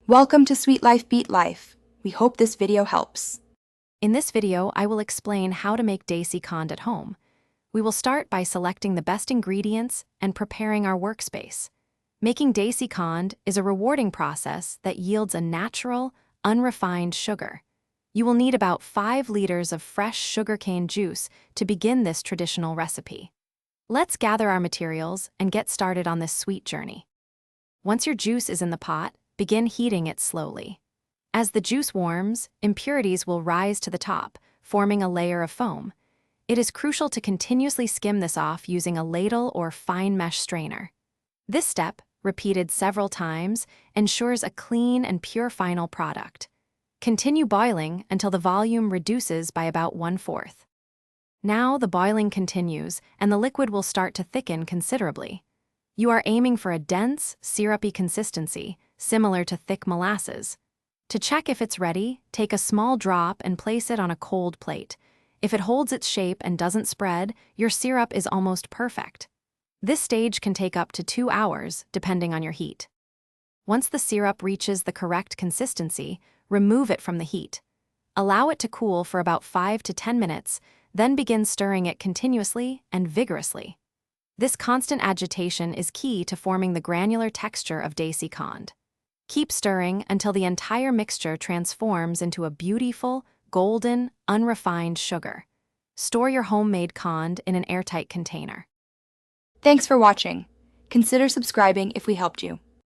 Welcome to Sweet Life Beat Life. We hope this video helps. In this video, I will explain how to make Desi Khand at home. We will start by selecting the best ingredients and preparing our workspace. Making Desi Khand is a rewarding process that yields a natural, unrefined sugar. You will need about 5 liters of fresh sugarcane juice to begin this traditional recipe. Let's gather our materials and get started on this sweet journey. Once your juice is in the pot, begin heating it slowly. As the juice warms, impurities will rise to the top, forming a layer of foam. It is crucial to continuously skim this off using a ladle or fine mesh strainer. This step, repeated several times, ensures a clean and pure final product. Continue boiling until the volume reduces by about 1/4. Now the boiling continues and the liquid will start to thicken considerably. You are aiming for a dense, syrupy consistency, similar to thick molasses. To check if it's ready, take a small drop and place it on a cold plate. If it holds its shape and doesn't spread, your syrup is almost perfect. This stage can take up to 2 hours, depending on your heat. Once the syrup reaches the correct consistency, remove it from the heat. Allow it to cool for about 5 to 10 minutes, then begin stirring it continuously and vigorously. This constant agitation is key to forming the granular texture of Desi Khand. Keep stirring until the entire mixture transforms into a beautiful, golden, unrefined sugar. Store your homemade Khand in an airtight container. Thanks for watching. Consider subscribing if we helped you.